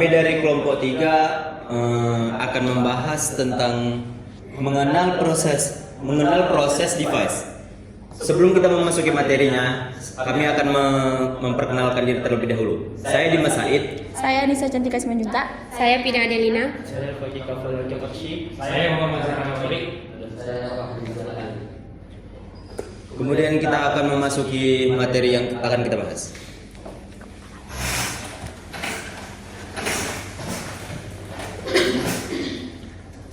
Kami dari kelompok 3 akan membahas tentang mengenal proses device. Sebelum kita memasuki materinya, kami akan memperkenalkan diri terlebih dahulu. Saya Dimas Said. Saya Nisa Cantika Simanjuntak. Saya Pina Adelina. Saya Fakih Kafal Jokakshi. Saya Muhammad Zahra Malik. Kemudian kita akan memasuki materi yang akan kita bahas.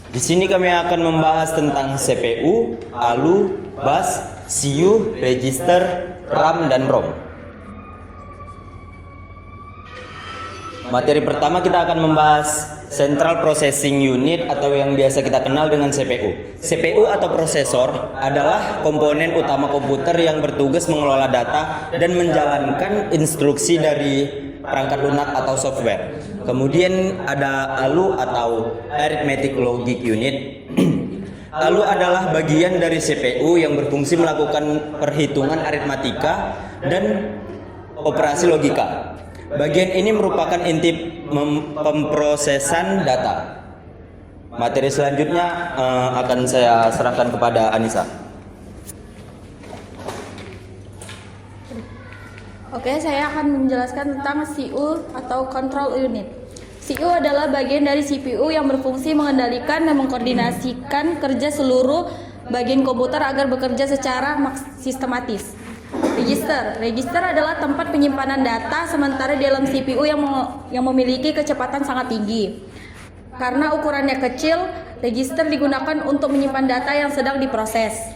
Di sini kami akan membahas tentang CPU, ALU, bus, CU, register, RAM, dan ROM. Materi pertama kita akan membahas Central Processing Unit atau yang biasa kita kenal dengan CPU. CPU atau prosesor adalah komponen utama komputer yang bertugas mengelola data dan menjalankan instruksi dari perangkat lunak atau software. Kemudian ada ALU atau Arithmetic Logic Unit. ALU adalah bagian dari CPU yang berfungsi melakukan perhitungan aritmatika dan operasi logika. Bagian ini merupakan inti pemrosesan data. Materi selanjutnya akan saya serahkan kepada Anissa. Oke, saya akan menjelaskan tentang CU atau Control Unit. CU adalah bagian dari CPU yang berfungsi mengendalikan dan mengkoordinasikan kerja seluruh bagian komputer agar bekerja secara sistematis. Register adalah tempat penyimpanan data sementara di dalam CPU yang memiliki kecepatan sangat tinggi. Karena ukurannya kecil, register digunakan untuk menyimpan data yang sedang diproses.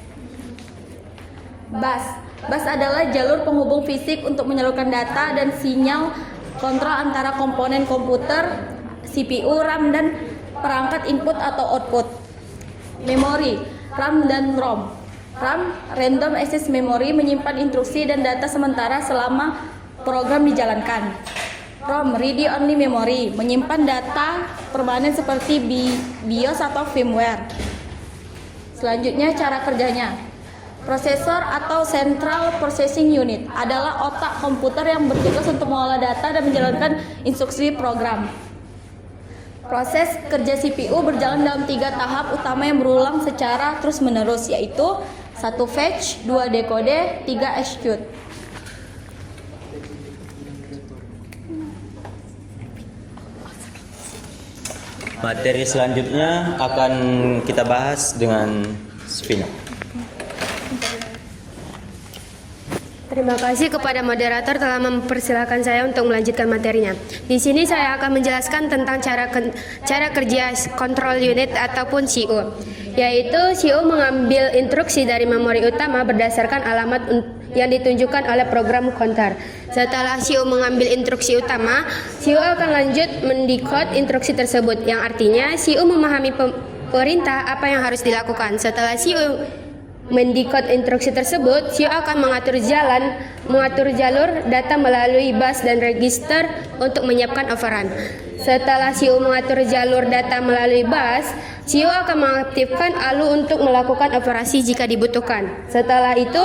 Bus adalah jalur penghubung fisik untuk menyalurkan data dan sinyal kontrol antara komponen komputer, CPU, RAM, dan perangkat input atau output. Memori, RAM dan ROM. RAM, Random Access Memory, menyimpan instruksi dan data sementara selama program dijalankan. ROM, Read Only Memory, menyimpan data permanen seperti BIOS atau firmware. Selanjutnya cara kerjanya. Prosesor atau Central Processing Unit adalah otak komputer yang bertugas untuk mengolah data dan menjalankan instruksi program. Proses kerja CPU berjalan dalam 3 tahap utama yang berulang secara terus-menerus, yaitu 1 fetch, 2 decode, 3 execute. Materi selanjutnya akan kita bahas dengan Spina. Terima kasih kepada moderator telah mempersilahkan saya untuk melanjutkan materinya. Di sini saya akan menjelaskan tentang cara kerja control unit ataupun CU, yaitu CU mengambil instruksi dari memori utama berdasarkan alamat yang ditunjukkan oleh program counter. Setelah CU mengambil instruksi utama, CU akan lanjut mendekode instruksi tersebut, yang artinya CU memahami perintah apa yang harus dilakukan. Setelah CU mendekode instruksi tersebut, CU akan mengatur jalur data melalui bus dan register untuk menyiapkan operan. Setelah CU mengatur jalur data melalui bus, CU akan mengaktifkan ALU untuk melakukan operasi jika dibutuhkan. Setelah itu,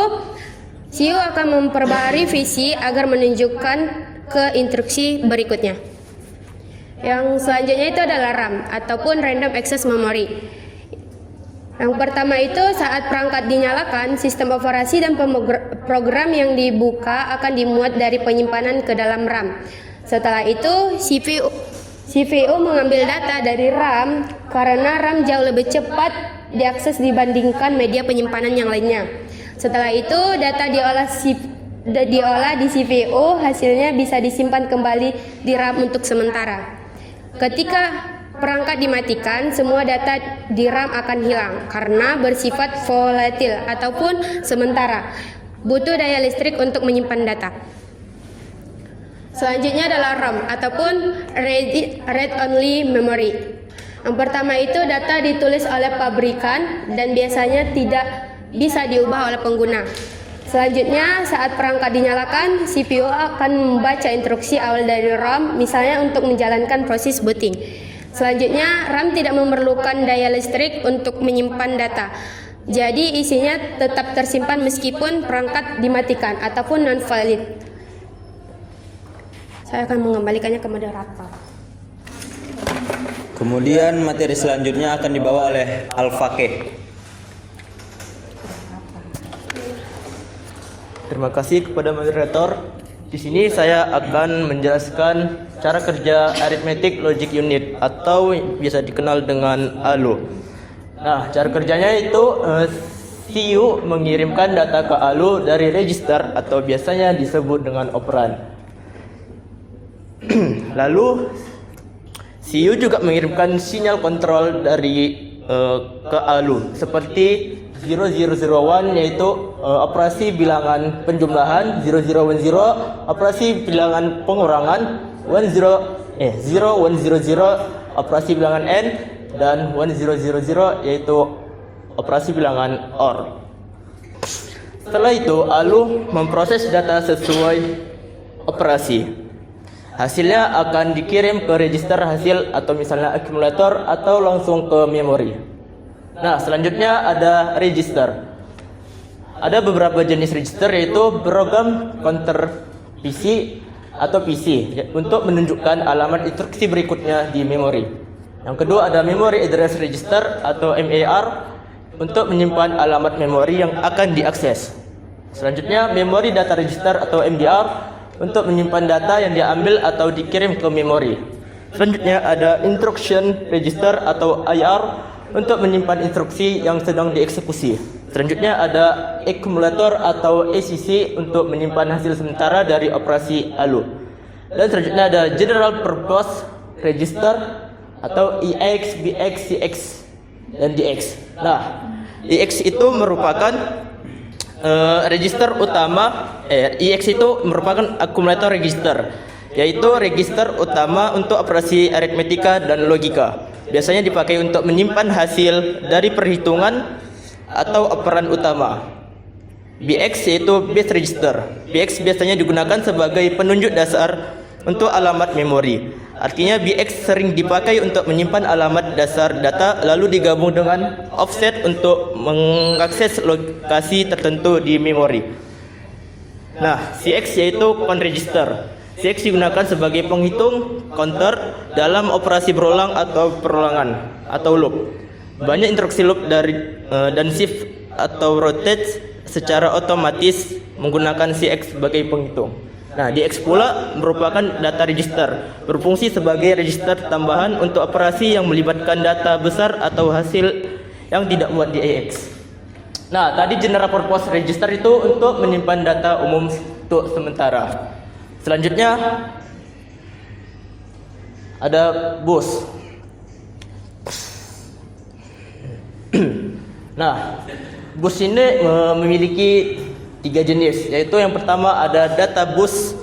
CU akan memperbarui visi agar menunjukkan ke instruksi berikutnya. Yang selanjutnya itu adalah RAM ataupun Random Access Memory. Yang pertama itu saat perangkat dinyalakan, sistem operasi dan program yang dibuka akan dimuat dari penyimpanan ke dalam RAM. Setelah itu CPU mengambil data dari RAM karena RAM jauh lebih cepat diakses dibandingkan media penyimpanan yang lainnya. Setelah itu data diolah di CPU, hasilnya bisa disimpan kembali di RAM untuk sementara. Ketika perangkat dimatikan, semua data di RAM akan hilang karena bersifat volatil ataupun sementara. Butuh daya listrik untuk menyimpan data. Selanjutnya adalah ROM ataupun Read Only Memory. Yang pertama itu data ditulis oleh pabrikan dan biasanya tidak bisa diubah oleh pengguna. Selanjutnya, saat perangkat dinyalakan, CPU akan membaca instruksi awal dari ROM, misalnya untuk menjalankan proses booting. Selanjutnya, RAM tidak memerlukan daya listrik untuk menyimpan data. Jadi isinya tetap tersimpan meskipun perangkat dimatikan ataupun non-valid. Saya akan mengembalikannya ke moderator. Kemudian materi selanjutnya akan dibawa oleh Al-Faqih. Terima kasih kepada moderator. Di sini saya akan menjelaskan cara kerja Arithmetic Logic Unit atau biasa dikenal dengan ALU. Nah, cara kerjanya itu CU mengirimkan data ke ALU dari register atau biasanya disebut dengan operan. Lalu CU juga mengirimkan sinyal kontrol dari ke ALU seperti 0001 yaitu operasi bilangan penjumlahan, 0010 operasi bilangan pengurangan, 0100 operasi bilangan n, dan 1000 yaitu operasi bilangan OR. Setelah itu ALU memproses data sesuai operasi. Hasilnya akan dikirim ke register hasil atau misalnya akumulator atau langsung ke memori. Nah, selanjutnya ada register. Ada beberapa jenis register yaitu program counter PC atau PC untuk menunjukkan alamat instruksi berikutnya di memori. Yang kedua ada memory address register atau MAR untuk menyimpan alamat memori yang akan diakses. Selanjutnya memory data register atau MDR untuk menyimpan data yang diambil atau dikirim ke memori. Selanjutnya ada instruction register atau IR untuk menyimpan instruksi yang sedang dieksekusi. Selanjutnya ada akumulator atau ACC untuk menyimpan hasil sementara dari operasi ALU. Dan selanjutnya ada general purpose register atau EX, BX, CX, dan DX. Nah, EX itu merupakan register utama, EX itu merupakan akumulator register, yaitu register utama untuk operasi aritmetika dan logika. Biasanya dipakai untuk menyimpan hasil dari perhitungan atau operan utama. BX yaitu base register. BX biasanya digunakan sebagai penunjuk dasar untuk alamat memori. Artinya BX sering dipakai untuk menyimpan alamat dasar data lalu digabung dengan offset untuk mengakses lokasi tertentu di memori. Nah, CX yaitu count register. CX digunakan sebagai penghitung counter dalam operasi berulang atau perulangan atau loop. Banyak instruksi loop dari dan shift atau rotate secara otomatis menggunakan CX sebagai penghitung. Nah, DX pula merupakan data register, berfungsi sebagai register tambahan untuk operasi yang melibatkan data besar atau hasil yang tidak muat di AX. Nah, tadi general purpose register itu untuk menyimpan data umum untuk sementara. Selanjutnya ada bus. Nah, bus ini memiliki 3 jenis, yaitu yang pertama ada data bus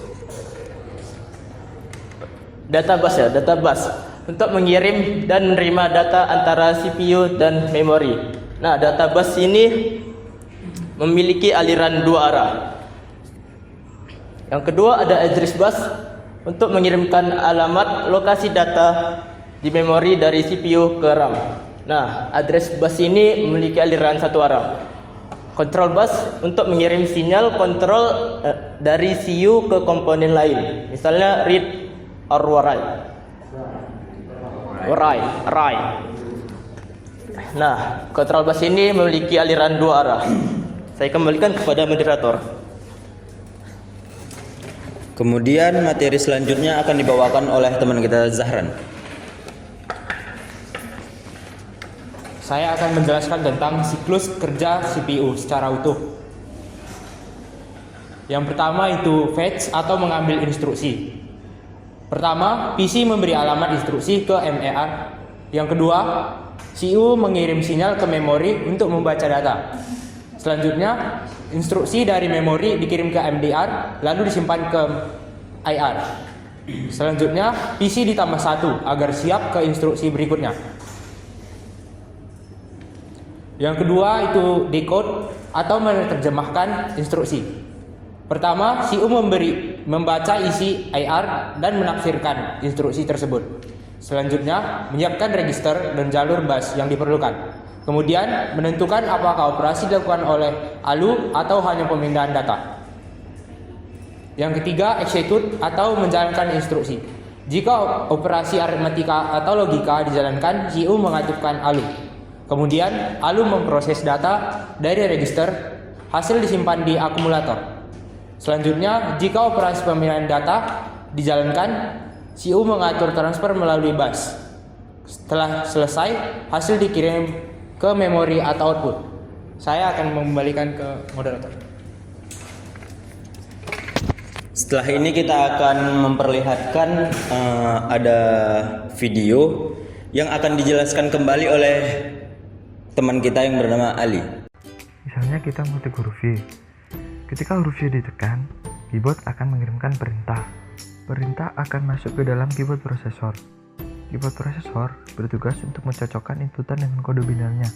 untuk mengirim dan menerima data antara CPU dan memori. Nah, data bus ini memiliki aliran 2 arah. Yang kedua ada address bus untuk mengirimkan alamat lokasi data di memori dari CPU ke RAM. Nah, address bus ini memiliki aliran 1 arah. Control bus untuk mengirim sinyal kontrol dari CU ke komponen lain, misalnya read or write. Nah, control bus ini memiliki aliran 2 arah. Saya kembalikan kepada moderator. Kemudian materi selanjutnya akan dibawakan oleh teman kita Zahran. Saya akan menjelaskan tentang siklus kerja CPU secara utuh. Yang pertama itu fetch atau mengambil instruksi. Pertama, PC memberi alamat instruksi ke MAR. Yang kedua, CPU mengirim sinyal ke memori untuk membaca data. Selanjutnya, instruksi dari memori dikirim ke MDR lalu disimpan ke IR. Selanjutnya, PC ditambah 1 agar siap ke instruksi berikutnya. Yang kedua itu decode atau menerjemahkan instruksi. Pertama, CPU membaca isi IR dan menafsirkan instruksi tersebut. Selanjutnya, menyiapkan register dan jalur bus yang diperlukan. Kemudian, menentukan apakah operasi dilakukan oleh ALU atau hanya pemindahan data. Yang ketiga, execute atau menjalankan instruksi. Jika operasi aritmatika atau logika dijalankan, CPU mengaktifkan ALU. Kemudian, ALU memproses data dari register, hasil disimpan di akumulator. Selanjutnya, jika operasi pemilihan data dijalankan, CPU mengatur transfer melalui bus. Setelah selesai, hasil dikirim ke memori atau output. Saya akan mengembalikan ke moderator. Setelah ini kita akan memperlihatkan ada video yang akan dijelaskan kembali oleh teman kita yang bernama Ali. Misalnya kita mengetik huruf Y. Ketika huruf Y ditekan, keyboard akan mengirimkan perintah. Perintah akan masuk ke dalam keyboard prosesor. Keyboard prosesor bertugas untuk mencocokkan inputan dengan kode binarnya.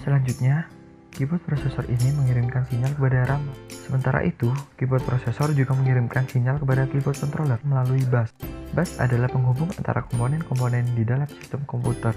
Selanjutnya, keyboard prosesor ini mengirimkan sinyal kepada RAM. Sementara itu, keyboard prosesor juga mengirimkan sinyal kepada keyboard controller melalui bus. Bus adalah penghubung antara komponen-komponen di dalam sistem komputer.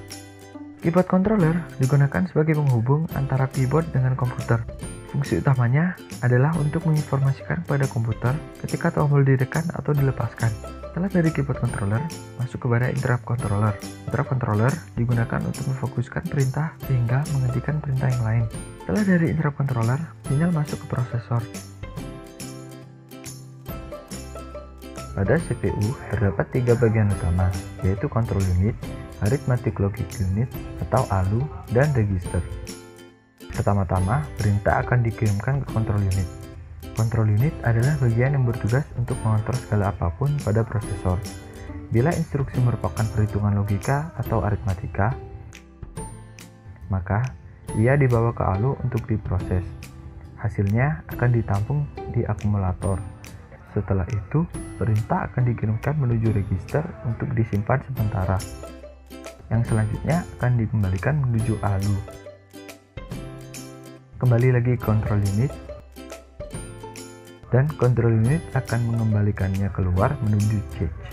Keyboard controller digunakan sebagai penghubung antara keyboard dengan komputer. Fungsi utamanya adalah untuk menginformasikan kepada komputer ketika tombol ditekan atau dilepaskan. Setelah dari keyboard controller, masuk kepada interrupt controller. Interrupt controller digunakan untuk memfokuskan perintah sehingga menghentikan perintah yang lain. Setelah dari interrupt controller, sinyal masuk ke prosesor. Pada CPU terdapat 3 bagian utama, yaitu control unit, arithmetic logic unit atau ALU, dan register. Pertama-tama, perintah akan dikirimkan ke control unit. Control unit adalah bagian yang bertugas untuk mengontrol segala apapun pada prosesor. Bila instruksi merupakan perhitungan logika atau aritmatika, maka ia dibawa ke ALU untuk diproses. Hasilnya akan ditampung di akumulator. Setelah itu, perintah akan dikirimkan menuju register untuk disimpan sementara. Yang selanjutnya akan dikembalikan menuju ALU. Kembali lagi ke control unit, dan control unit akan mengembalikannya keluar menuju cache.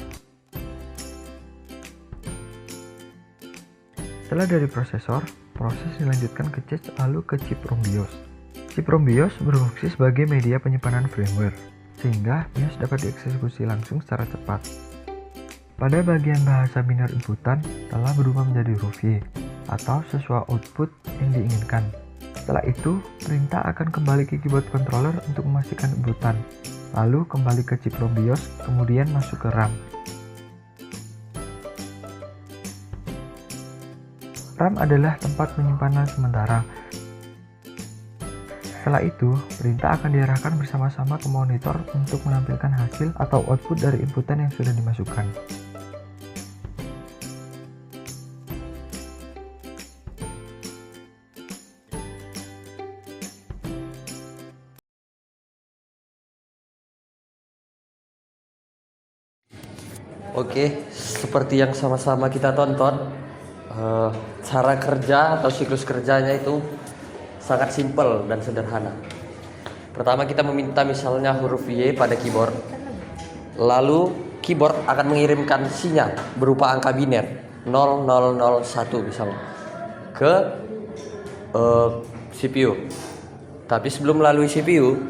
Setelah dari prosesor, proses dilanjutkan ke cache lalu ke chip ROM BIOS. Chip ROM BIOS berfungsi sebagai media penyimpanan firmware, sehingga BIOS dapat dieksekusi langsung secara cepat. Pada bagian bahasa binar inputan telah berubah menjadi huruf Y atau sesuai output yang diinginkan. Setelah itu, perintah akan kembali ke keyboard controller untuk memastikan inputan, lalu kembali ke chip ROM BIOS, kemudian masuk ke RAM. RAM adalah tempat penyimpanan sementara. Setelah itu, perintah akan diarahkan bersama-sama ke monitor untuk menampilkan hasil atau output dari inputan yang sudah dimasukkan. Oke, seperti yang sama-sama kita tonton, cara kerja atau siklus kerjanya itu sangat simpel dan sederhana. Pertama kita meminta misalnya huruf Y pada keyboard, lalu keyboard akan mengirimkan sinyal berupa angka biner 0001 misalnya ke CPU. Tapi sebelum melalui CPU,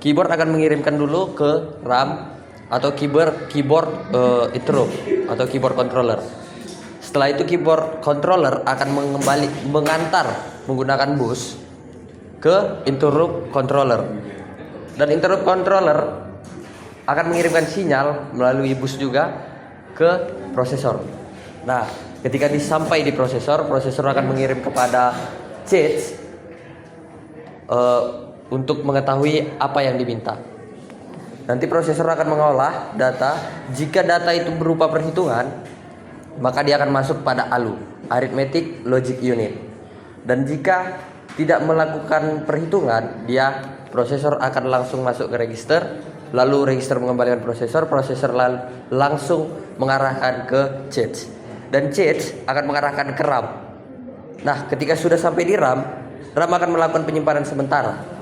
keyboard akan mengirimkan dulu ke RAM atau keyboard interrupt atau keyboard controller. Setelah itu keyboard controller akan mengantar menggunakan bus ke interrupt controller, dan interrupt controller akan mengirimkan sinyal melalui bus juga ke prosesor. Nah, ketika sampai di prosesor akan mengirim kepada cache untuk mengetahui apa yang diminta. Nanti prosesor akan mengolah data. Jika data itu berupa perhitungan, maka dia akan masuk pada ALU, Arithmetic Logic Unit. Dan jika tidak melakukan perhitungan, prosesor akan langsung masuk ke register, lalu register mengembalikan prosesor langsung mengarahkan ke cache, dan cache akan mengarahkan ke RAM. Nah, ketika sudah sampai di RAM akan melakukan penyimpanan sementara.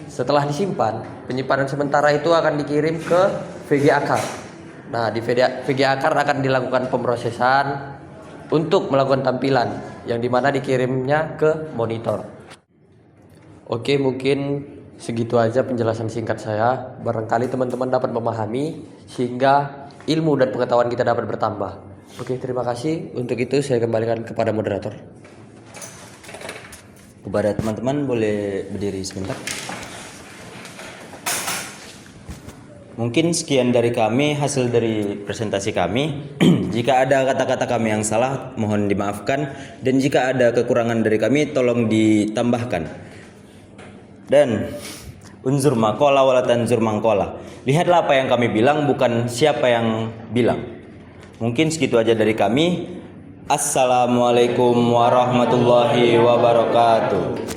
Setelah disimpan, penyimpanan sementara itu akan dikirim ke VGA card. Nah, di VGA card akan dilakukan pemrosesan untuk melakukan tampilan, yang dimana dikirimnya ke monitor. Oke, mungkin Segitu aja penjelasan singkat saya. Barangkali teman-teman dapat memahami sehingga ilmu dan pengetahuan kita dapat bertambah. Oke, terima kasih. Untuk itu saya kembalikan kepada moderator. Kepada teman-teman boleh berdiri sebentar. Mungkin sekian dari kami, hasil dari presentasi kami. Jika ada kata-kata kami yang salah, mohon dimaafkan. Dan jika ada kekurangan dari kami, tolong ditambahkan. Dan unzur makola wala tanzur mangkola. Lihatlah apa yang kami bilang, bukan siapa yang bilang. Mungkin segitu aja dari kami. Assalamualaikum warahmatullahi wabarakatuh.